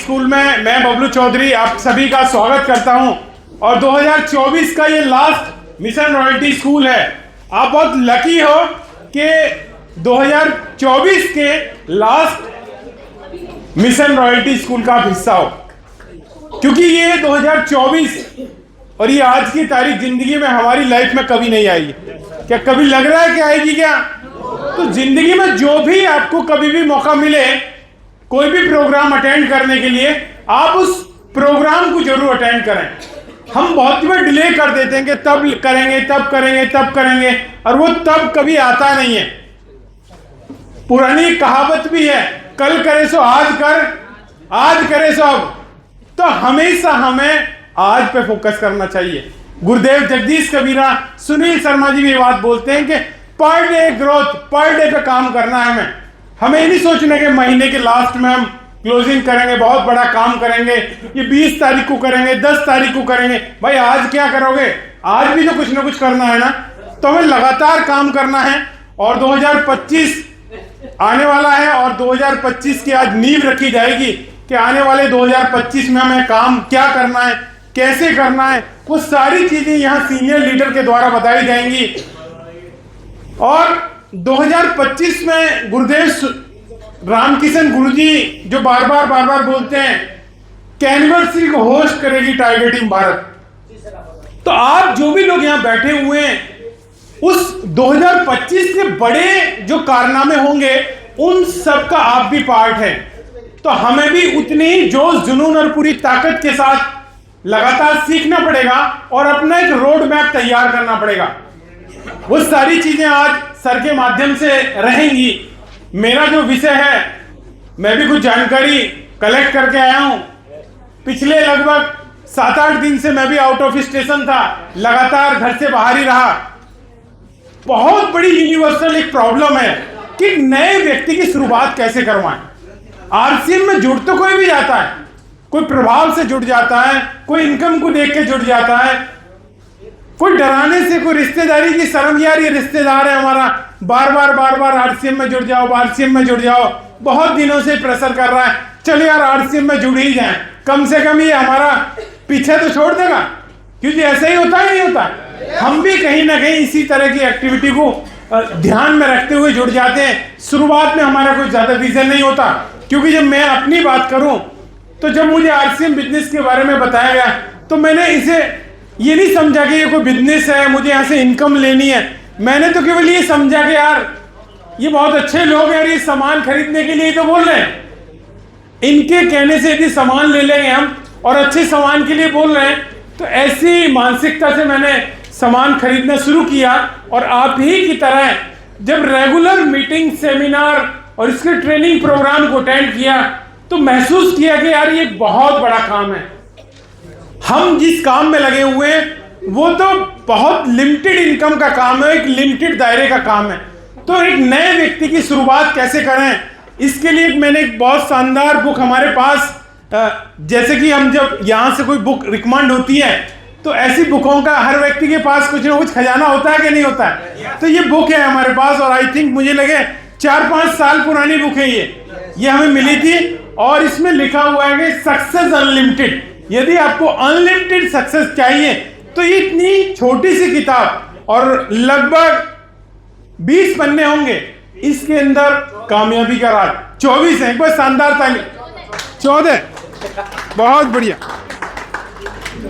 School में मैं बबलू चौधरी आप सभी का स्वागत करता हूं। और 2024 का ये लास्ट मिशन रॉयल्टी स्कूल है। आप बहुत लकी हो कि 2024 के लास्ट मिशन रॉयल्टी स्कूल का आप हिस्सा हो, क्योंकि ये 2024 और ये आज की तारीख जिंदगी में हमारी लाइफ में कभी नहीं आएगी। क्या कभी लग रहा है कि आएगी क्या? तो जिंदगी में जो भी आपको कभी भी मौका मिले, कोई भी प्रोग्राम अटेंड करने के लिए, आप उस प्रोग्राम को जरूर अटेंड करें। हम बहुत बार डिले कर देते हैं कि तब करेंगे तब करेंगे तब करेंगे, और वो तब कभी आता नहीं है। पुरानी कहावत भी है, कल करे सो आज कर, आज करे सो अब। तो हमेशा हमें आज पे फोकस करना चाहिए। गुरुदेव जगदीश कबीरा, सुनील शर्मा जी भी ये बात बोलते हैं कि per day growth, per day पे काम करना है हमें। हमें नहीं सोचना कि महीने के लास्ट में हम क्लोजिंग करेंगे, बहुत बड़ा काम करेंगे, ये 20 तारीख को करेंगे, 10 तारीख को करेंगे। भाई आज क्या करोगे? आज भी तो कुछ ना कुछ करना है ना। तो हमें लगातार काम करना है। और 2025 आने वाला है और 2025 की आज नींव रखी जाएगी कि आने वाले 2025 में हमें काम क्या करना है, कैसे करना है, वो सारी चीजें यहाँ सीनियर लीडर के द्वारा बताई जाएंगी। और 2025 में गुरुदेव रामकिशन गुरुजी जो बार बार बोलते हैं कि एनिवर्सरी को होस्ट करेगी टाइगर टीम भारत। तो आप जो भी लोग यहाँ बैठे हुए हैं, उस 2025 के बड़े जो कारनामे होंगे उन सब का आप भी पार्ट है। तो हमें भी उतनी ही जोश, जुनून और पूरी ताकत के साथ लगातार सीखना पड़ेगा और अपना एक रोड मैप तैयार करना पड़ेगा। वो सारी चीजें आज सर के माध्यम से रहेंगी। मेरा जो विषय है, मैं भी कुछ जानकारी कलेक्ट करके आया हूं। पिछले लगभग 7-8 दिन से मैं भी आउट ऑफ स्टेशन था, लगातार घर से बाहर ही रहा। बहुत बड़ी यूनिवर्सल एक प्रॉब्लम है कि नए व्यक्ति की शुरुआत कैसे करवाएं। आरसीएम में जुड़ तो कोई भी जाता है, कोई प्रभाव से जुड़ जाता है, कोई इनकम को देख के जुड़ जाता है, कोई डराने से, कोई रिश्तेदारी की शर्म, यार ये रिश्तेदार है हमारा, बार बार आरसीएम में जुड़ जाओ, आरसीएम में जुड़ जाओ, बहुत दिनों से प्रेशर कर रहा है, चलो यार आरसीएम में जुड़ ही जाए, कम से कम ये हमारा पीछे तो छोड़ देगा। क्योंकि ऐसा ही होता है, नहीं होता? हम भी कहीं ना कहीं इसी तरह की एक्टिविटी को ध्यान में रखते हुए जुड़ जाते हैं। शुरुआत में हमारा कोई ज्यादा विजन नहीं होता, क्योंकि जब मैं अपनी बात करूं तो जब मुझे आरसीएम बिजनेस के बारे में बताया गया तो मैंने इसे ये नहीं समझा कि ये कोई बिजनेस है, मुझे यहाँ से इनकम लेनी है। मैंने तो केवल ये समझा कि यार ये बहुत अच्छे लोग हैं, ये सामान खरीदने के लिए तो बोल रहे हैं, इनके कहने से यदि सामान ले लेंगे हम और अच्छे सामान के लिए बोल रहे हैं, तो ऐसी मानसिकता से मैंने सामान खरीदना शुरू किया। और आप ही की तरह जब रेगुलर मीटिंग, सेमिनार और इसके ट्रेनिंग प्रोग्राम को अटेंड किया तो महसूस किया कि यार ये बहुत बड़ा काम है। हम जिस काम में लगे हुए हैं वो तो बहुत लिमिटेड इनकम का काम है, एक लिमिटेड दायरे का काम है। तो एक नए व्यक्ति की शुरुआत कैसे करें, इसके लिए मैंने एक बहुत शानदार बुक हमारे पास, जैसे कि हम जब यहाँ से कोई बुक रिकमेंड होती है तो ऐसी बुकों का हर व्यक्ति के पास कुछ ना कुछ खजाना होता है कि नहीं होता है? तो ये बुक है हमारे पास और आई थिंक मुझे लगे 4-5 साल पुरानी बुक है ये हमें मिली थी। और इसमें लिखा हुआ है कि सक्सेस अनलिमिटेड। यदि आपको अनलिमिटेड सक्सेस चाहिए तो ये इतनी छोटी सी किताब और लगभग 20 पन्ने होंगे, इसके अंदर कामयाबी का राज 24 है। एक बार शानदार ताली, 14, बहुत बढ़िया,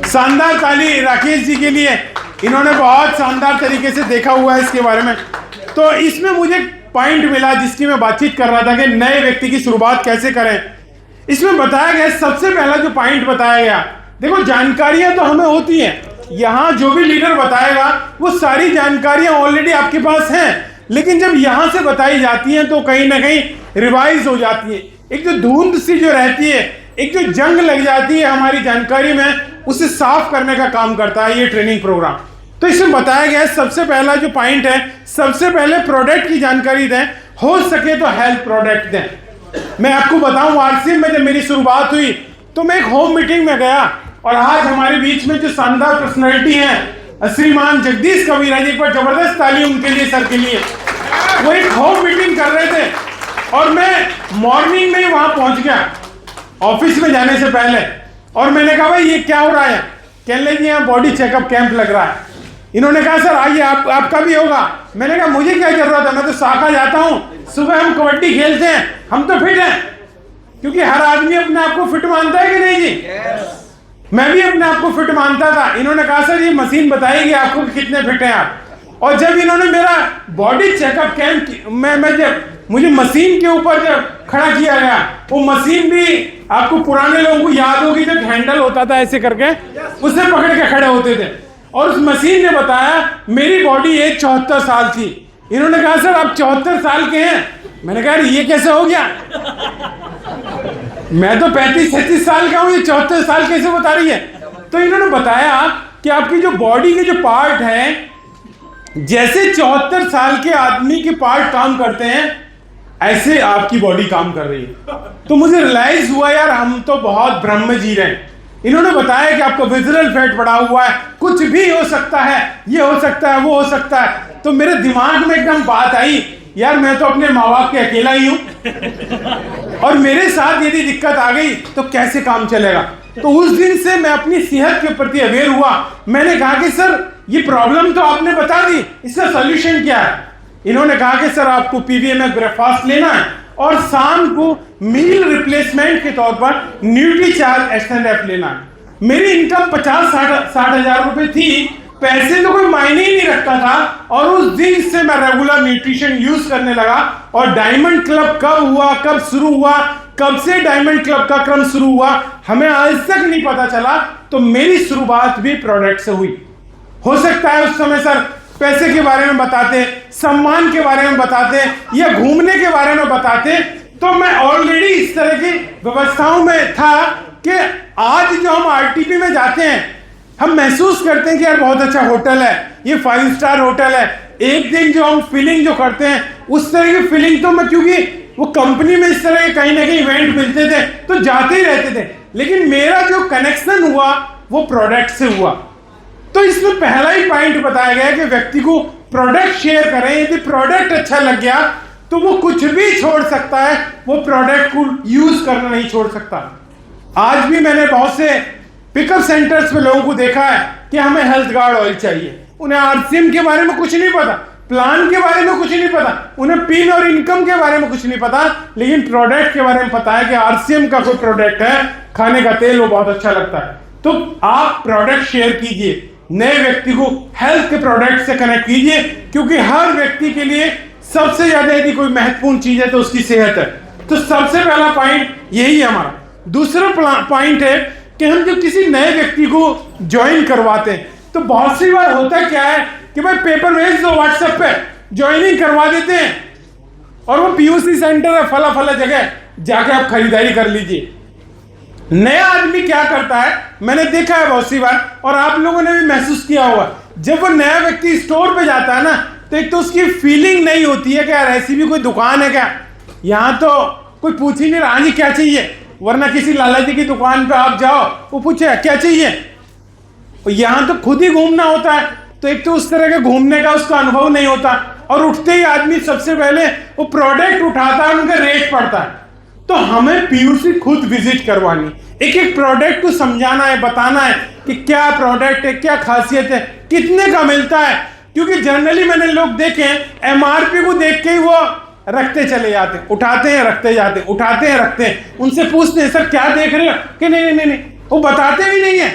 शानदार ताली राकेश जी के लिए। इन्होंने बहुत शानदार तरीके से देखा हुआ है इसके बारे में। तो इसमें मुझे पॉइंट मिला जिसकी मैं बातचीत कर रहा था कि नए व्यक्ति की शुरुआत कैसे करें। इसमें बताया गया, सबसे पहला जो पॉइंट बताया गया, देखो जानकारियां तो हमें होती हैं, यहाँ जो भी लीडर बताएगा वो सारी जानकारियां ऑलरेडी आपके पास हैं, लेकिन जब यहां से बताई जाती हैं तो कहीं ना कहीं रिवाइज हो जाती है। एक जो धुंध सी जो रहती है, एक जो जंग लग जाती है हमारी जानकारी में, उसे साफ करने का काम करता है ये ट्रेनिंग प्रोग्राम। तो इसमें बताया गया है, सबसे पहला जो पॉइंट है, सबसे पहले प्रोडक्ट की जानकारी दें, हो सके तो हेल्थ प्रोडक्ट दें। मैं आपको बताऊं, आरसीएम में जब मेरी शुरुआत हुई तो मैं एक होम मीटिंग में गया और आज हमारे बीच में जो शानदार पर्सनैलिटी है श्रीमान जगदीश कबीरा जी, पर जबरदस्त ताली उनके लिए, सर के लिए। वो एक होम मीटिंग कर रहे थे और मैं मॉर्निंग में ही वहां पहुंच गया ऑफिस में जाने से पहले, और मैंने कहा भाई ये क्या हो रहा है? कहने लगे यहाँ बॉडी चेकअप कैंप लग रहा है। इन्होंने कहा सर आइए आपका भी होगा। मैंने कहा मुझे क्या जरूरत है, मैं तो शाखा जाता हूँ, सुबह हम कबड्डी खेलते हैं, हम तो फिट हैं। क्योंकि हर आदमी अपने आप को फिट मानता है कि नहीं जी? मैं भी अपने आप को फिट मानता था। इन्होंने कहा सर ये मशीन बताएगी आपको कि कितने फिट हैं आप। और जब इन्होंने मेरा बॉडी चेकअप कैंप मैं जब मुझे मशीन के ऊपर जब खड़ा किया गया, वो मशीन भी आपको पुराने लोगों को याद होगी जब हैंडल होता था ऐसे करके, उससे पकड़ के खड़े होते थे। और उस मशीन ने बताया मेरी बॉडी एज 74 साल थी। इन्होंने कहा सर आप 74 साल के हैं। मैंने कहा ये कैसे हो गया? मैं तो 35-36 साल का हूं, ये 74 साल कैसे बता रही है? तो इन्होंने बताया कि आपकी जो बॉडी के जो पार्ट है, जैसे 74 साल के आदमी के पार्ट काम करते हैं ऐसे आपकी बॉडी काम कर रही है। तो मुझे रियलाइज हुआ यार हम तो बहुत ब्रह्म जी रहे हैं। इन्होंने बताया कि आपका विजरल फैट बढ़ा हुआ है, कुछ भी हो सकता है, ये हो सकता है, वो हो सकता है। तो मेरे दिमाग में एकदम बात आई यार मैं तो अपने माँ बाप के अकेला ही हूं और मेरे साथ यदि दिक्कत आ गई तो कैसे काम चलेगा। तो उस दिन से मैं अपनी सेहत के प्रति अवेयर हुआ। मैंने कहा कि सर ये प्रॉब्लम तो आपने बता दी, इसका सॉल्यूशन क्या है? इन्होंने कहा कि सर आपको पीवीएमएफ ब्रेकफास्ट लेना है और शाम को मील रिप्लेसमेंट के तौर पर न्यूट्रीचार्ज एस्टेंडेफ लेना है। मेरी इनकम 50-60 हजार रुपए थी, पैसे तो कोई मायने ही नहीं रखता था। और उस दिन से मैं रेगुलर न्यूट्रिशन यूज करने लगा। और डायमंड क्लब कब हुआ, कब शुरू हुआ, कब से डायमंड क्लब का क्रम शुरू हुआ, हमें आज तक नहीं पता चला। तो मेरी शुरुआत भी प्रोडक्ट से हुई। हो सकता है उस समय सर पैसे के बारे में बताते, सम्मान के बारे में बताते या घूमने के बारे में बताते, तो मैं ऑलरेडी इस तरह की व्यवस्थाओं में था कि आज जो हम आरटीपी में जाते हैं हम महसूस करते हैं कि यार बहुत अच्छा होटल है, ये 5 स्टार होटल है। एक दिन जो हम फीलिंग जो करते हैं उस तरह की फीलिंग तो मैं, क्योंकि वो कंपनी में इस तरह के कहीं ना कहीं इवेंट मिलते थे तो जाते ही रहते थे, लेकिन मेरा जो कनेक्शन हुआ वो प्रोडक्ट से हुआ। तो इसमें पहला ही पॉइंट बताया गया कि व्यक्ति को प्रोडक्ट शेयर करें। यदि प्रोडक्ट अच्छा लग गया तो वो कुछ भी छोड़ सकता है, वो प्रोडक्ट को यूज करना नहीं छोड़ सकता। आज भी मैंने बहुत से पिकअप सेंटर्स में लोगों को देखा है कि हमें हेल्थ गार्ड ऑयल चाहिए। उन्हें आरसीएम के बारे में कुछ नहीं पता, प्लान के बारे में कुछ नहीं पता, उन्हें पिन और इनकम के बारे में कुछ नहीं पता, लेकिन प्रोडक्ट के बारे में पता है कि आरसीएम का कोई प्रोडक्ट है, खाने का तेल, वो बहुत अच्छा लगता है। तो आप प्रोडक्ट शेयर कीजिए, नए व्यक्ति को हेल्थ के प्रोडक्ट से कनेक्ट कीजिए, क्योंकि हर व्यक्ति के लिए सबसे ज्यादा यदि कोई महत्वपूर्ण चीज है तो उसकी सेहत है। तो सबसे पहला पॉइंट यही है हमारा। दूसरा पॉइंट है कि हम जब किसी नए व्यक्ति को ज्वाइन करवाते हैं तो बहुत सी बार होता क्या है कि भाई पेपर भेज दो व्हाट्सएप पे, ज्वाइनिंग करवा देते हैं और वो पीयूसी सेंटर है फला फला जगह, जाके आप खरीदारी कर लीजिए। नया आदमी क्या करता है, मैंने देखा है बहुत सी बार और आप लोगों ने भी महसूस किया होगा, जब वो नया व्यक्ति स्टोर पे जाता है ना तो एक तो उसकी फीलिंग नहीं होती है कि यार ऐसी भी कोई दुकान है क्या, यहाँ तो कोई पूछ ही नहीं रहा जी क्या चाहिए। वरना किसी लाला जी की दुकान पे आप जाओ, वो पूछे क्या चाहिए, और यहाँ तो खुद ही घूमना होता है, तो एक तो उस तरह के घूमने का उसका अनुभव नहीं होता। और उठते ही आदमी सबसे पहले वो प्रोडक्ट उठाता है, उनका रेट पड़ता है। तो हमें पीयूसी खुद विजिट करवानी, एक एक प्रोडक्ट को समझाना है, बताना है कि क्या प्रोडक्ट है, क्या खासियत है, कितने का मिलता है। क्योंकि जनरली मैंने लोग देखे एमआरपी को देख के ही वो रखते चले जाते हैं, उठाते हैं रखते जाते हैं, उठाते हैं रखते हैं। उनसे पूछते हैं सर क्या देख रहे हो, कि नहीं, वो बताते भी नहीं है,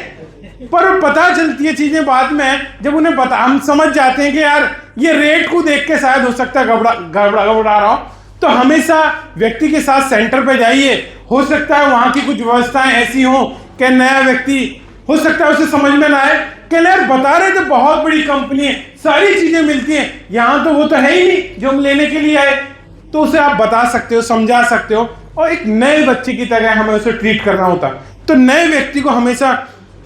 पर पता चलती है चीजें बाद में जब उन्हें बता, हम समझ जाते हैं कि यार ये रेट को देख के शायद हो सकता है घबरा रहा हो। तो हमेशा व्यक्ति के साथ सेंटर पे जाइए, हो सकता है वहां की कुछ व्यवस्थाएं ऐसी हो कि नया व्यक्ति हो सकता है उसे समझ में ना आए कि यार बता रहे थे बहुत बड़ी कंपनी है, सारी चीजें मिलती हैं, यहाँ तो वो तो है ही नहीं जो हम लेने के लिए आए। तो उसे आप बता सकते हो, समझा सकते हो, और एक नए बच्चे की तरह हमें उसे ट्रीट करना होता है। तो नए व्यक्ति को हमेशा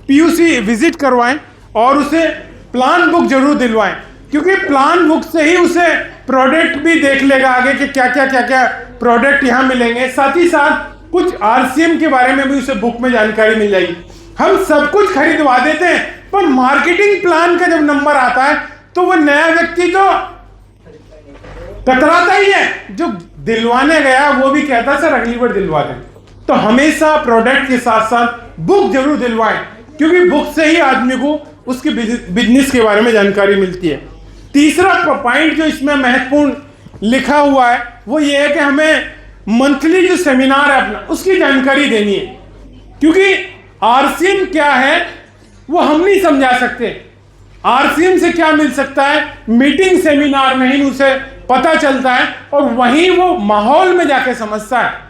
पीयूसी विजिट करवाएं और उसे प्लान बुक जरूर दिलवाएं, क्योंकि प्लान बुक से ही उसे प्रोडक्ट भी देख लेगा आगे कि क्या क्या प्रोडक्ट यहाँ मिलेंगे। साथ ही साथ कुछ आरसीएम के बारे में भी उसे बुक में जानकारी मिल जाएगी। हम सब कुछ खरीदवा देते हैं, पर मार्केटिंग प्लान का जब नंबर आता है तो वो नया व्यक्ति तो कतराता ही है, जो दिलवाने गया वो भी कहता सर अगली बार दिलवा दें। तो हमेशा प्रोडक्ट के साथ साथ बुक जरूर दिलवाएं, क्योंकि बुक से ही आदमी को उसके बिजनेस के बारे में जानकारी मिलती है। तीसरा पॉइंट जो इसमें महत्वपूर्ण लिखा हुआ है वो ये है कि हमें मंथली जो सेमिनार है अपना उसकी जानकारी देनी है, क्योंकि आरसीएम क्या है वो हम नहीं समझा सकते। आरसीएम से क्या मिल सकता है, मीटिंग सेमिनार में ही उसे पता चलता है और वहीं वो माहौल में जाके समझता है।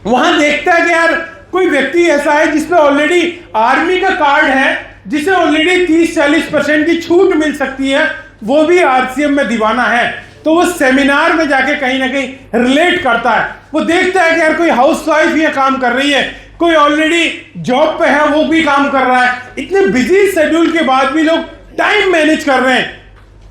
वहां देखता है कि यार कोई व्यक्ति ऐसा है जिसपे ऑलरेडी आर्मी का कार्ड है, जिसे ऑलरेडी 30-40% की छूट मिल सकती है, वो भी आरसीएम में दीवाना है, तो वो सेमिनार में जाके कहीं ना कहीं रिलेट करता है। वो देखता है कि यार कोई हाउसवाइफ ये काम कर रही है, कोई ऑलरेडी जॉब पे है वो भी काम कर रहा है, इतने बिजी शेड्यूल के बाद भी लोग टाइम मैनेज कर रहे हैं,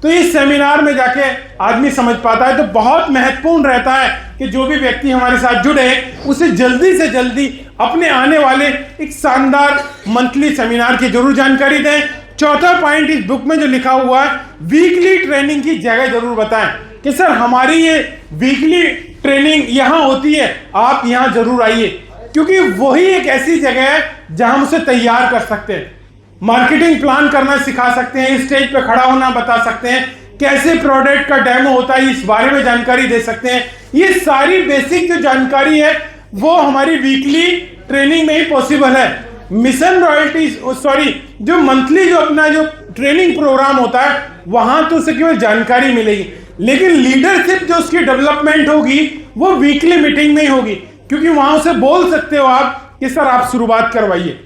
तो इस सेमिनार में जाके आदमी समझ पाता है। तो बहुत महत्वपूर्ण रहता है कि जो भी व्यक्ति हमारे साथ जुड़े उसे जल्दी से जल्दी अपने आने वाले एक शानदार मंथली सेमिनार की जरूर जानकारी दें। चौथा पॉइंट इस बुक में जो लिखा हुआ है, वीकली ट्रेनिंग की जगह जरूर बताएं कि सर हमारी ये वीकली ट्रेनिंग यहाँ होती है, आप यहाँ जरूर आइए, क्योंकि वही एक ऐसी जगह है जहां हम उसे तैयार कर सकते हैं, मार्केटिंग प्लान करना सिखा सकते हैं, स्टेज पे खड़ा होना बता सकते हैं, कैसे प्रोडक्ट का डेमो होता है इस बारे में जानकारी दे सकते हैं। ये सारी बेसिक जो जानकारी है वो हमारी वीकली ट्रेनिंग में ही पॉसिबल है। मिशन रॉयल्टीज जो मंथली जो अपना जो ट्रेनिंग प्रोग्राम होता है वहां तो उसे केवल जानकारी मिलेगी, लेकिन लीडरशिप जो उसकी डेवलपमेंट होगी वो वीकली मीटिंग में ही होगी, क्योंकि वहां उसे बोल सकते हो आप कि सर आप शुरुआत करवाइए,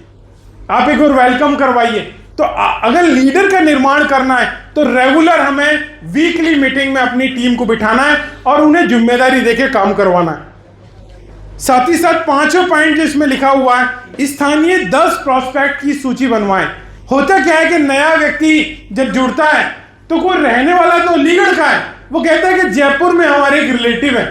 आप एक और वेलकम करवाइए। तो अगर लीडर का निर्माण करना है तो रेगुलर हमें वीकली मीटिंग में अपनी टीम को बिठाना है और उन्हें जिम्मेदारी देके काम करवाना है। साथ ही साथ पांचों पॉइंट जो इसमें लिखा हुआ है, स्थानीय 10 प्रोस्पेक्ट की सूची बनवाएं। होता क्या है कि नया व्यक्ति जब जुड़ता है तो कोई रहने वाला तो अलीगढ़ का है, वो कहता है कि जयपुर में हमारे एक रिलेटिव है,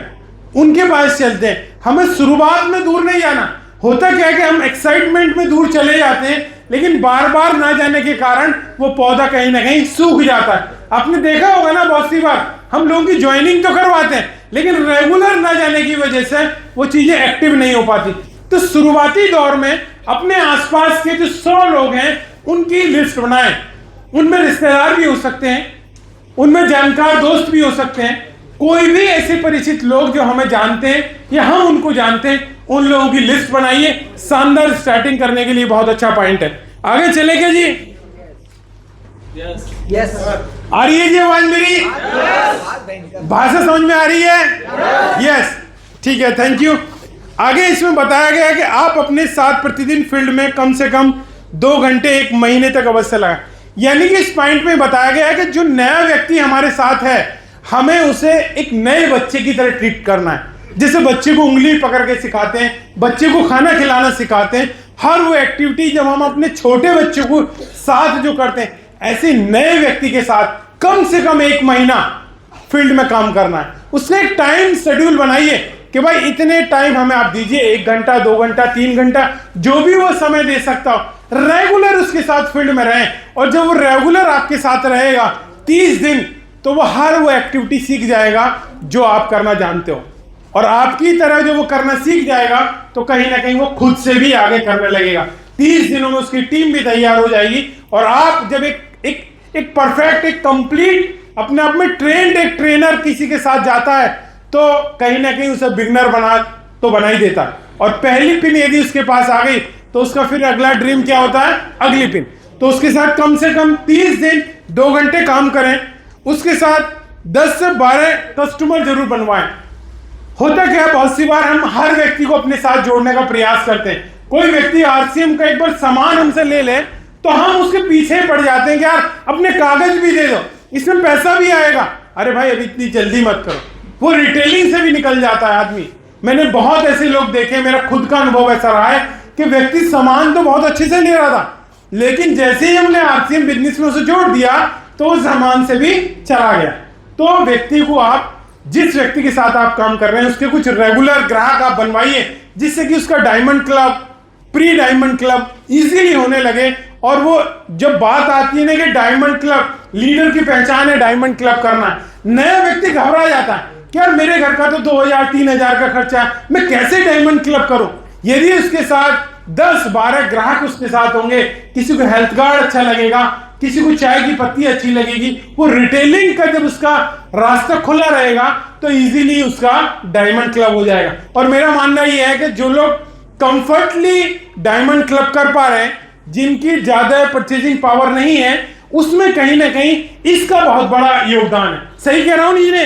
उनके पास चलते हैं। हमें शुरुआत में दूर नहीं जाना। होता क्या है कि हम एक्साइटमेंट में दूर चले जाते हैं, लेकिन बार बार ना जाने के कारण वो पौधा कहीं ना कहीं सूख जाता है। आपने देखा होगा ना, बहुत सी बार हम लोगों की ज्वाइनिंग तो करवाते हैं, लेकिन रेगुलर ना जाने की वजह से वो चीजें एक्टिव नहीं हो पाती। तो शुरुआती दौर में अपने आसपास के जो 100 लोग हैं उनकी लिस्ट बनाएं। उनमें रिश्तेदार भी हो सकते हैं, उनमें जानकार दोस्त भी हो सकते हैं, कोई भी ऐसे परिचित लोग जो हमें जानते हैं या हम उनको जानते हैं, उन लोगों की लिस्ट बनाइए। शानदार स्टार्टिंग करने के लिए बहुत अच्छा पॉइंट है। आगे चले क्या जी? यस आ रही है जी आवाज मेरी? भाषा समझ में आ रही है? यस, ठीक है, थैंक यू। आगे इसमें बताया गया है कि आप अपने साथ प्रतिदिन फील्ड में कम से कम 2 घंटे 1 महीने तक अवश्य लगाएं। यानी कि इस पॉइंट में बताया गया है कि जो नया व्यक्ति हमारे साथ है हमें उसे एक नए बच्चे की तरह ट्रीट करना है। जैसे बच्चे को उंगली पकड़ के सिखाते हैं, बच्चे को खाना खिलाना सिखाते हैं, हर वो एक्टिविटी जब हम अपने छोटे बच्चे को साथ जो करते हैं, ऐसे नए व्यक्ति के साथ कम से कम 1 महीना फील्ड में काम करना है। उससे एक टाइम शेड्यूल बनाइए कि भाई इतने टाइम हमें आप दीजिए, 1 घंटा 2 घंटा 3 घंटा जो भी वो समय दे सकता हो, रेगुलर उसके साथ फील्ड में रहें। और जब वो रेगुलर आपके साथ रहेगा 30 दिन, तो वो हर वो एक्टिविटी सीख जाएगा जो आप करना जानते हो, और आपकी तरह जो वो करना सीख जाएगा तो कहीं ना कहीं वो खुद से भी आगे करने लगेगा। 30 दिनों में उसकी टीम भी तैयार हो जाएगी, और आप जब एक परफेक्ट, एक कंप्लीट, अपने आप में ट्रेंड एक ट्रेनर किसी के साथ जाता है तो कहीं ना कहीं उसे बिगनर बना ही देता है। और पहली पिन यदि उसके पास आ गई तो उसका फिर अगला ड्रीम क्या होता है, अगली पिन। तो उसके साथ कम से कम 30 दिन 2 घंटे काम करें, उसके साथ 10 से 12 कस्टमर जरूर बनवाएं। होता क्या है, बहुत सी बार हम हर व्यक्ति को अपने साथ जोड़ने का प्रयास करते हैं। कोई व्यक्ति आरसीएम का एक बार सामान हमसे ले ले तो हम उसके पीछे पड़ जाते हैं कि यार अपने कागज भी दे दो, इसमें पैसा भी आएगा। अरे भाई अभी इतनी जल्दी मत करो। वो रिटेलिंग से भी निकल जाता है आदमी। मैंने बहुत ऐसे लोग देखे, मेरा खुद का अनुभव ऐसा रहा है कि व्यक्ति सामान तो बहुत अच्छे से ले रहा था, लेकिन जैसे ही हमने आरसीएम बिजनेस में उसे जोड़ दिया तो उस सामान से भी चला गया। तो व्यक्ति को आप, जिस व्यक्ति के साथ आप काम कर रहे हैं, उसके कुछ रेगुलर ग्राहक आप बनवाइए, जिससे कि उसका diamond club, pre diamond club easily होने लगे। और वो जब बात आती है ना कि डायमंड क्लब, लीडर की पहचान है डायमंड क्लब करना, नया व्यक्ति घबरा जाता है कि यार मेरे घर का तो 2000-3000 का खर्चा है, मैं कैसे डायमंड क्लब करूं। यदि उसके साथ 10-12 ग्राहक उसके साथ होंगे, किसी को हेल्थ गार्ड अच्छा लगेगा, किसी को चाय की पत्ती अच्छी लगेगी, वो रिटेलिंग का जब उसका रास्ता खुला रहेगा तो इजीली उसका डायमंड क्लब हो जाएगा। और मेरा मानना यह है कि जो लोग कंफर्टली डायमंड क्लब कर पा रहे हैं, जिनकी ज्यादा परचेजिंग पावर नहीं है, उसमें कहीं ना कहीं इसका बहुत बड़ा योगदान है। सही कह रहा हूं नहीं ने?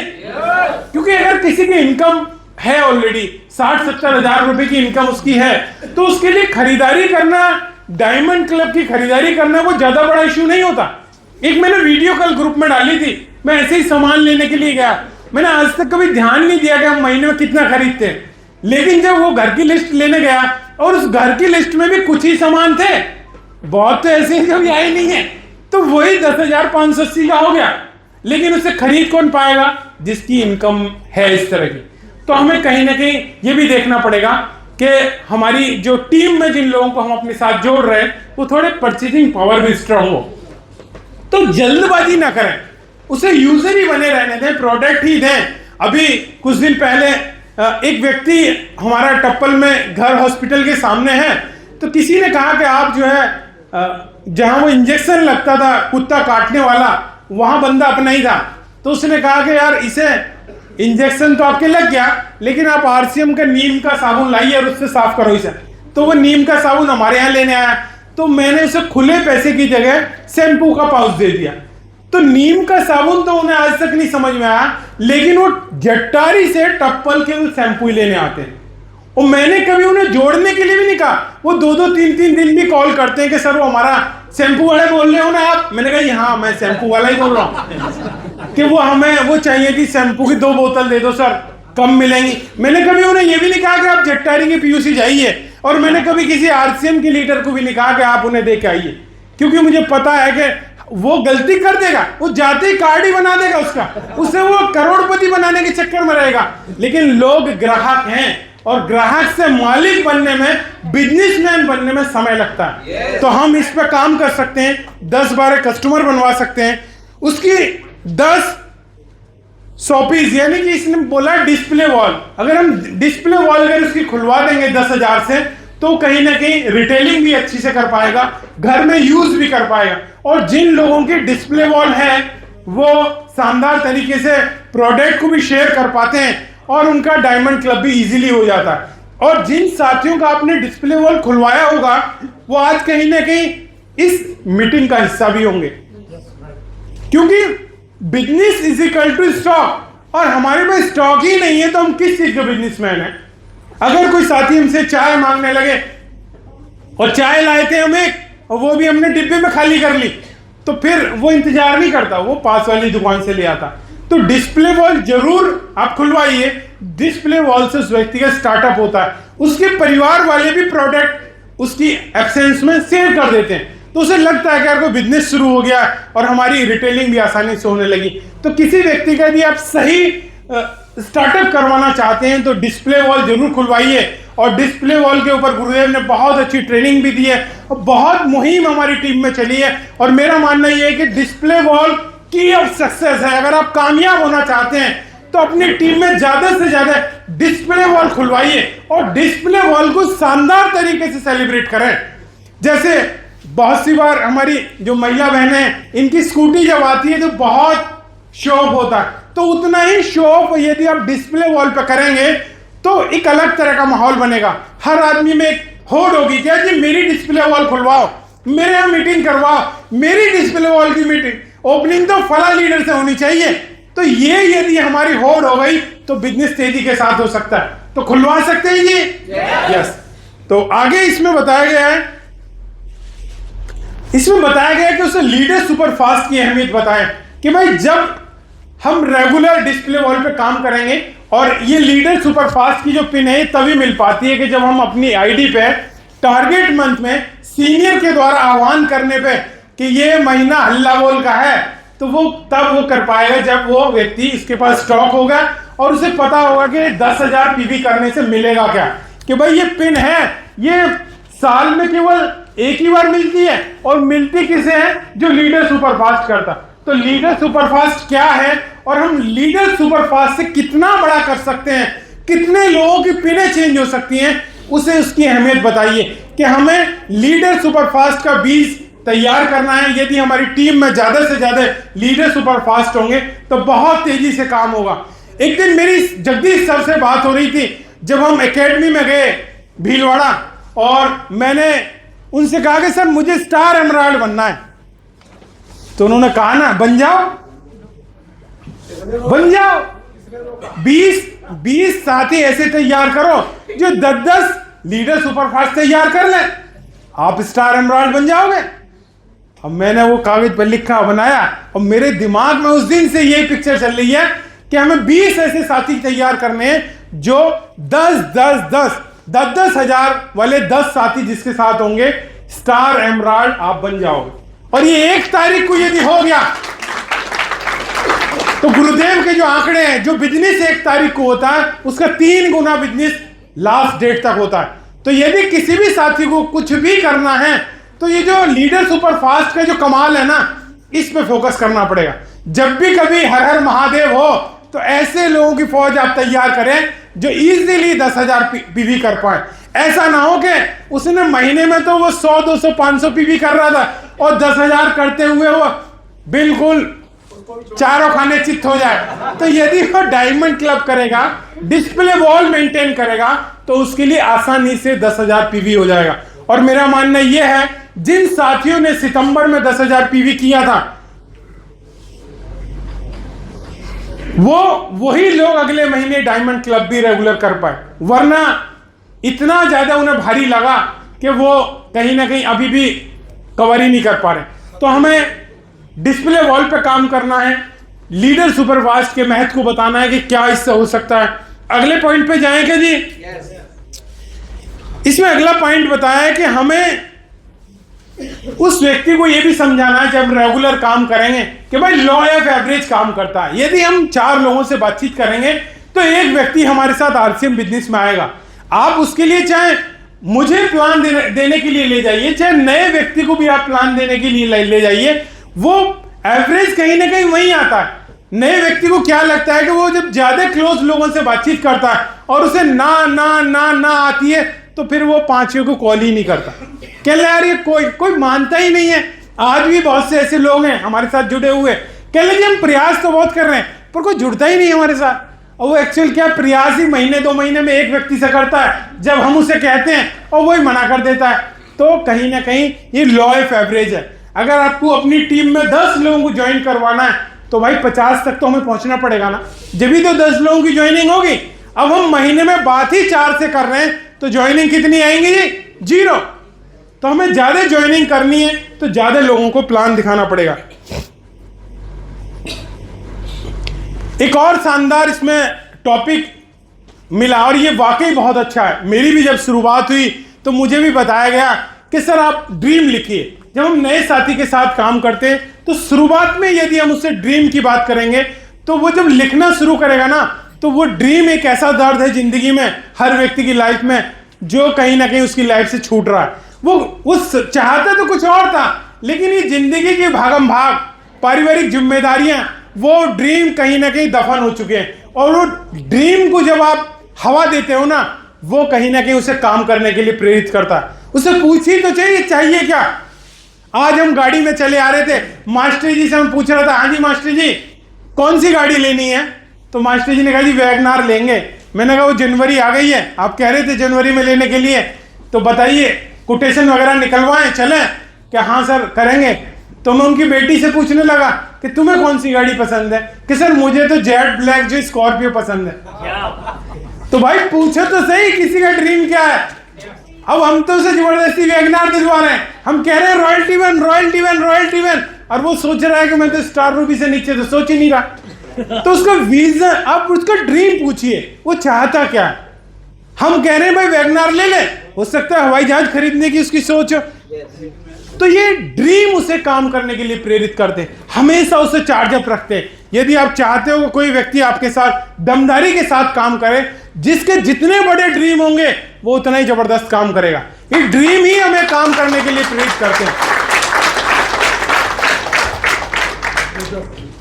क्योंकि अगर किसी की इनकम है ऑलरेडी 60-70 हजार रुपए की इनकम उसकी है, तो उसके लिए खरीदारी करना, डायमंड क्लब की खरीदारी करना वो ज्यादा बड़ा इश्यू नहीं होता। एक मैंने वीडियो कल ग्रुप में डाली थी, मैं ऐसे ही सामान लेने के लिए गया, मैंने आज तक कभी ध्यान नहीं दिया कि हम महीने में कितना खरीदते हैं, लेकिन जब वो घर की लिस्ट लेने गया और उस घर की लिस्ट में भी कुछ ही सामान थे, बहुत तो ऐसे कभी आए नहीं है, तो वही 10,580 का हो गया। लेकिन उसे खरीद कौन पाएगा? जिसकी इनकम है इस तरह की। तो हमें कहीं ना कहीं ये भी देखना पड़ेगा कि हमारी जो टीम में जिन लोगों को हम अपने साथ जोड़ रहे हैं वो थोड़े परचेजिंग पावर भी स्ट्रांग हो। तो जल्दबाजी ना करें, उसे यूजर ही बने रहने दें, प्रोडक्ट ही दें। अभी कुछ दिन पहले एक व्यक्ति हमारा टप्पल में घर हॉस्पिटल के सामने है, तो किसी ने कहा कि आप जो है जहां वो इंजेक्शन लगता था कुत्ता काटने वाला, वहां बंदा अपना ही था। तो उसने कहा कि यार इसे इंजेक्शन तो आपके लग गया, लेकिन आप आरसीएम का नीम का साबुन लाइए और उससे साफ करो इसे। तो वो नीम का साबुन हमारे यहाँ लेने आया, तो मैंने उसे खुले पैसे की जगह शैम्पू का पाउच दे दिया। तो नीम का साबुन तो उन्हें आज तक नहीं समझ में आया, लेकिन वो जट्टारी से टप्पल के शैम्पू ही लेने आते हैं। और मैंने कभी उन्हें जोड़ने के लिए भी नहीं कहा। वो 2-2, 3-3 दिन भी कॉल करते हैं कि सर वो हमारा शैम्पू वाले बोल रहे हो ना आप। मैंने कहा हाँ मैं शैम्पू वाला ही बोल रहा हूँ कि वो हमें वो चाहिए थी शैम्पू की 2 बोतल दे दो सर, कम मिलेंगी। मैंने कभी उन्हें ये भी नहीं कहा कि आप जट्टारी के पीयूसी जाइए, और मैंने कभी किसी आरसीएम के लीडर को भी नहीं कहा कि आप उन्हें दे के आइए, क्योंकि मुझे पता है कि वो गलती कर देगा, वो जाते ही कार्ड ही बना देगा उसका, उससे वो करोड़पति बनाने के चक्कर में रहेगा। लेकिन लोग ग्राहक हैं, और ग्राहक से मालिक बनने में, बिजनेसमैन बनने में समय लगता है। तो हम इस पर काम कर सकते हैं, 10-12 कस्टमर बनवा सकते हैं। उसकी 10 शॉपीज, यानी कि इसने बोला डिस्प्ले वॉल, अगर हम डिस्प्ले वॉल अगर उसकी खुलवा देंगे 10,000 से, तो कहीं ना कहीं रिटेलिंग भी अच्छी से कर पाएगा, घर में यूज भी कर पाएगा। और जिन लोगों की डिस्प्ले वॉल है वो शानदार तरीके से प्रोडक्ट को भी शेयर कर पाते हैं, और उनका डायमंड क्लब भी इजीली हो जाता है। और जिन साथियों का आपने डिस्प्ले वॉल खुलवाया होगा, वो आज कहीं ना कहीं इस मीटिंग का हिस्सा भी होंगे, क्योंकि business is equal to stock, और हमारे पास स्टॉक ही नहीं है तो हम किस चीज के बिजनेसमैन हैं। अगर कोई साथी हमसे चाय मांगने लगे, और चाय लाए थे हम एक, और वो भी हमने डिब्बे में खाली कर ली, तो फिर वो इंतजार नहीं करता, वो पास वाली दुकान से ले आता। तो डिस्प्ले वॉल जरूर आप खुलवाइए। डिस्प्ले वॉल से उस व्यक्ति का स्टार्टअप होता है, उसके परिवार वाले भी प्रोडक्ट उसकी एब्सेंस में सेव कर देते हैं, तो उसे लगता है कि यार कोई बिजनेस शुरू हो गया और हमारी रिटेलिंग भी आसानी से होने लगी। तो किसी व्यक्ति का यदि आप सही स्टार्टअप करवाना चाहते हैं तो डिस्प्ले वॉल जरूर खुलवाइए। और डिस्प्ले वॉल के ऊपर गुरुदेव ने बहुत अच्छी ट्रेनिंग भी दी है, और बहुत मुहिम हमारी टीम में चली है। और मेरा मानना यह है कि डिस्प्ले वॉल की ऑफ सक्सेस है। अगर आप कामयाब होना चाहते हैं तो अपनी टीम में ज्यादा से ज्यादा डिस्प्ले वॉल खुलवाइए, और डिस्प्ले वॉल को शानदार तरीके से सेलिब्रेट करें। जैसे बहुत सी बार हमारी जो महिला बहनें हैं, इनकी स्कूटी जब आती है तो बहुत शो ऑफ होता है, तो उतना ही शो ऑफ यदि आप डिस्प्ले वॉल पे करेंगे तो एक अलग तरह का माहौल बनेगा। हर आदमी में एक होड़ होगी, क्या जी मेरी डिस्प्ले वॉल खुलवाओ, मेरे यहाँ मीटिंग करवाओ, मेरी डिस्प्ले वॉल की मीटिंग ओपनिंग तो फला लीडर से होनी चाहिए। तो ये यदि हमारी होड़ हो गई तो बिजनेस तेजी के साथ हो सकता है। तो खुलवा सकते हैं ये, यस। तो आगे इसमें बताया गया है, कि उसे लीडर सुपरफास्ट की अहमियत बताएं कि भाई जब हम रेगुलर डिस्प्ले वॉल पे काम करेंगे, और ये लीडर सुपरफास्ट की जो पिन है तभी मिल पाती है कि जब हम अपनी आईडी पे टारगेट मंथ में सीनियर के द्वारा आह्वान करने पे कि ये महीना हल्ला बोल का है, तो वो तब वो कर पाएगा जब वो व्यक्ति इसके पास स्टॉक होगा और उसे पता होगा कि 10,000 पीवी करने से मिलेगा क्या। कि भाई ये पिन है, ये साल में केवल एक ही बार मिलती है, और मिलती किसे है? जो लीडर सुपरफास्ट करता। तो लीडर सुपरफास्ट क्या है, और हम लीडर सुपरफास्ट से कितना बड़ा कर सकते हैं, कितने लोगों की पिनें चेंज हो सकती हैं, उसे उसकी अहमियत बताइए कि हमें लीडर सुपरफास्ट का बीज तैयार करना है। यदि हमारी टीम में ज्यादा से ज्यादा लीडर सुपरफास्ट होंगे तो बहुत तेजी से काम होगा। एक दिन मेरी जगदीश सर से बात हो रही थी जब हम एकेडमी में गए भीलवाड़ा, और मैंने उनसे कहा कि सर मुझे स्टार एमराल्ड बनना है। तो उन्होंने कहा ना, बन जाओ बन जाओ। 20 साथी ऐसे तैयार करो जो 10 लीडर सुपरफास्ट तैयार कर ले, आप स्टार एमराल्ड बन जाओगे। अब मैंने वो कागज पर लिखा, बनाया, और मेरे दिमाग में उस दिन से ये पिक्चर चल रही है कि हमें 20 ऐसे साथी तैयार करने हैं जो 10 हजार वाले 10 साथी जिसके साथ होंगे, स्टार एमराल्ड आप बन जाओगे। और ये 1 तारीख को यदि हो गया तो गुरुदेव के जो आंकड़े हैं, जो बिजनेस 1 तारीख को होता है उसका 3 गुना बिजनेस लास्ट डेट तक होता है। तो यदि किसी भी साथी को कुछ भी करना है तो ये जो लीडर सुपरफास्ट का जो कमाल है ना, इस पे फोकस करना पड़ेगा। जब भी कभी हर हर महादेव हो तो ऐसे लोगों की फौज आप तैयार करें जो इजीली 10,000 पीवी कर पाए। ऐसा ना हो कि उसने महीने में तो वो 100, 200, 500 पीवी कर रहा था और 10,000 करते हुए वो बिल्कुल चारों खाने चित्त हो जाए। तो यदि वो डायमंड क्लब करेगा, डिस्प्ले वॉल मेंटेन करेगा, तो उसके लिए आसानी से 10,000 पीवी हो जाएगा। और मेरा मानना यह है, जिन साथियों ने सितंबर में 10,000 पीवी किया था, वही लोग अगले महीने डायमंड क्लब भी रेगुलर कर पाए। वरना इतना ज्यादा उन्हें भारी लगा कि वो कहीं ना कहीं अभी भी कवर ही नहीं कर पा रहे। तो हमें डिस्प्ले वॉल पे काम करना है, लीडर सुपरफास्ट के महत्व को बताना है कि क्या इससे हो सकता है। अगले पॉइंट पे जाएं क्या जी? इसमें अगला पॉइंट बताया है कि हमें उस व्यक्ति को यह भी समझाना है जब रेगुलर काम करेंगे कि भाई लॉ ऑफ एवरेज काम करता है। यदि हम 4 लोगों से बातचीत करेंगे तो एक व्यक्ति हमारे साथ आरसीएम बिजनेस में आएगा। आप उसके लिए चाहे मुझे प्लान देने के लिए ले जाइए, चाहे नए व्यक्ति को भी आप प्लान देने के लिए ले जाइए, वो एवरेज कहीं ना कहीं वहीं आता है। नए व्यक्ति को क्या लगता है कि वो जब ज्यादा क्लोज लोगों से बातचीत करता है और उसे ना ना ना ना आती है तो फिर वो 5 को कॉल ही नहीं करता। कह ले यार ये कोई मानता ही नहीं है। आज भी बहुत से ऐसे लोग हैं हमारे साथ जुड़े हुए, कह ले जी हम प्रयास तो बहुत कर रहे हैं पर कोई जुड़ता ही नहीं हमारे साथ। और वो एक्चुअल क्या, प्रयास ही महीने 2 महीने में एक व्यक्ति से करता है, जब हम उसे कहते हैं और वही मना कर देता है। तो कहीं ना कहीं ये लॉ ऑफ एवरेज है। अगर आपको अपनी टीम में 10 लोगों को ज्वाइन करवाना है तो भाई 50 तक तो हमें पहुंचना पड़ेगा ना, जब भी तो 10 लोगों की ज्वाइनिंग होगी। अब हम महीने में बात ही 4 से कर रहे हैं तो ज्वाइनिंग कितनी आएंगी जी? 0। तो हमें ज्यादा ज्वाइनिंग करनी है तो ज्यादा लोगों को प्लान दिखाना पड़ेगा। एक और शानदार इसमें टॉपिक मिला और ये वाकई बहुत अच्छा है। मेरी भी जब शुरुआत हुई तो मुझे भी बताया गया कि सर आप ड्रीम लिखिए। जब हम नए साथी के साथ काम करते हैं तो शुरुआत में यदि हम उससे ड्रीम की बात करेंगे तो वो जब लिखना शुरू करेगा ना, तो वो ड्रीम एक ऐसा दर्द है जिंदगी में, हर व्यक्ति की लाइफ में, जो कहीं ना कहीं उसकी लाइफ से छूट रहा है। वो चाहता तो कुछ और था, लेकिन ये जिंदगी की भागम भाग, पारिवारिक जिम्मेदारियां, वो ड्रीम कहीं ना कहीं दफन हो चुके हैं। और वो ड्रीम को जब आप हवा देते हो ना, वो कहीं ना कहीं उसे काम करने के लिए प्रेरित करता है। उसे पूछी तो चाहिए क्या। आज हम गाड़ी में चले आ रहे थे, मास्टर जी से हम पूछ रहा था, हाँ जी मास्टर जी कौन सी गाड़ी लेनी है? तो मास्टर जी ने कहा जी वैगनार लेंगे। मैंने कहा वो जनवरी आ गई है, आप कह रहे थे जनवरी में लेने के लिए, तो बताइए कोटेशन वगैरह निकलवाएं, चलें क्या? हाँ सर करेंगे। तो मैं उनकी बेटी से पूछने लगा कि तुम्हें कौन सी गाड़ी पसंद है? कि सर मुझे तो जेट ब्लैक जो स्कॉर्पियो पसंद है। तो भाई पूछो तो सही किसी का ड्रीम क्या है। अब हम तो उसे जबरदस्ती वैगनार दिलवा रहे हैं, हम कह रहे हैं royalty one royalty one royalty one, और वो सोच रहा है कि मैं तो स्टार रूबी से नीचे तो सोच ही नहीं रहा। तो उसका विजन, आप उसका ड्रीम पूछिए वो चाहता क्या है। हम कह रहे हैं भाई वैगनार ले ले, हो सकता है हवाई जहाज खरीदने की उसकी सोच हो। तो ये ड्रीम उसे काम करने के लिए प्रेरित करते हैं, हमेशा उसे चार्ज अप रखते हैं। यदि आप चाहते हो कि कोई व्यक्ति आपके साथ दमदारी के साथ काम करे, जिसके जितने बड़े ड्रीम होंगे वो उतना ही जबरदस्त काम करेगा। ये ड्रीम ही हमें काम करने के लिए प्रेरित करते हैं।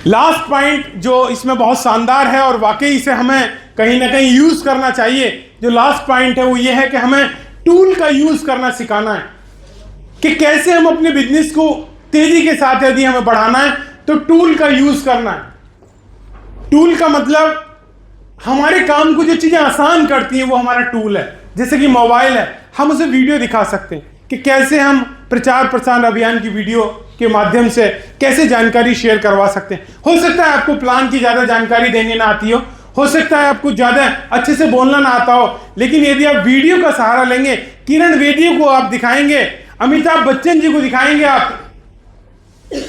लास्ट पॉइंट जो इसमें बहुत शानदार है और वाकई इसे हमें कहीं ना कहीं यूज करना चाहिए। जो लास्ट पॉइंट है वो ये है कि हमें टूल का यूज करना सिखाना है कि कैसे हम अपने बिजनेस को तेजी के साथ यदि हमें बढ़ाना है तो टूल का यूज करना है। टूल का मतलब हमारे काम को जो चीजें आसान करती हैं वो हमारा टूल है। जैसे कि मोबाइल है, हम उसे वीडियो दिखा सकते हैं कि कैसे हम प्रचार प्रसार अभियान की वीडियो के माध्यम से कैसे जानकारी शेयर करवा सकते हैं। हो सकता है आपको प्लान की ज्यादा जानकारी देने ना आती हो सकता है आपको ज्यादा अच्छे से बोलना ना आता हो, लेकिन यदि आप वीडियो का सहारा लेंगे, किरण बेदी को आप दिखाएंगे, अमिताभ बच्चन जी को दिखाएंगे आप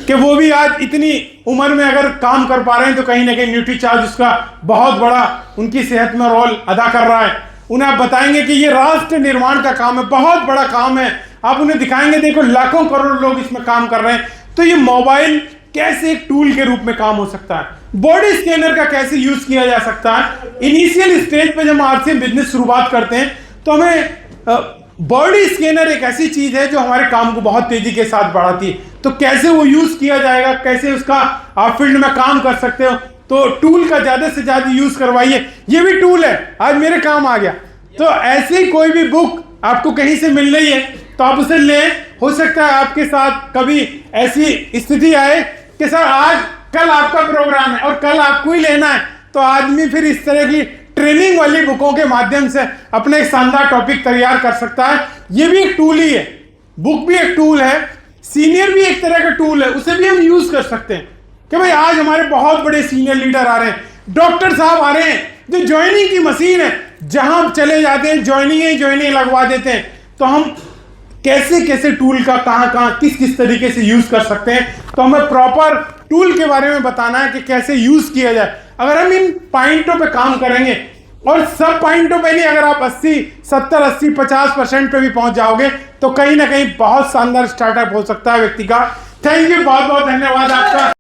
कि वो भी आज इतनी उम्र में अगर काम कर पा रहे हैं तो कहीं ना कहीं न्यूट्रीचार्ज उसका बहुत बड़ा उनकी सेहत में रोल अदा कर रहा है। उन्हें आप बताएंगे कि ये राष्ट्र निर्माण का काम है, बहुत बड़ा काम है। आप उन्हें दिखाएंगे देखो लाखों करोड़ लोग इसमें काम कर रहे हैं। तो ये मोबाइल कैसे एक टूल के रूप में काम हो सकता है, बॉडी स्कैनर का कैसे यूज किया जा सकता है। इनिशियल स्टेज पे जब आज से बिजनेस शुरुआत करते हैं तो हमें बॉडी स्कैनर एक ऐसी चीज है जो हमारे काम को बहुत तेजी के साथ बढ़ाती है। तो कैसे वो यूज किया जाएगा, कैसे उसका आप फील्ड में काम कर सकते हो, तो टूल का ज्यादा से ज्यादा यूज करवाइए। ये भी टूल है, आज मेरे काम आ गया। तो ऐसे कोई भी बुक आपको कहीं से मिल रही है तो आप उसे लें। हो सकता है आपके साथ कभी ऐसी स्थिति आए कि सर आज कल आपका प्रोग्राम है और कल आपको ही लेना है, तो आदमी फिर इस तरह की ट्रेनिंग वाली बुकों के माध्यम से अपने एक शानदार टॉपिक तैयार कर सकता है। ये भी एक टूल ही है, बुक भी एक टूल है, सीनियर भी एक तरह का टूल है, उसे भी हम यूज कर सकते हैं कि भाई आज हमारे बहुत बड़े सीनियर लीडर आ रहे हैं, डॉक्टर साहब आ रहे हैं, जो ज्वाइनिंग की मशीन है, जहां चले जाते हैं ज्वाइनिंग लगवा देते हैं। तो हम कैसे कैसे टूल का कहां किस किस तरीके से यूज कर सकते हैं, तो हमें प्रॉपर टूल के बारे में बताना है कि कैसे यूज किया जाए। अगर हम इन पॉइंटों पे काम करेंगे और सब पॉइंटों पे नहीं, अगर आप 80, 70, 80, 50% पे भी पहुंच जाओगे तो कहीं ना कहीं बहुत शानदार स्टार्टअप हो सकता है व्यक्ति का। थैंक यू, बहुत बहुत धन्यवाद आपका।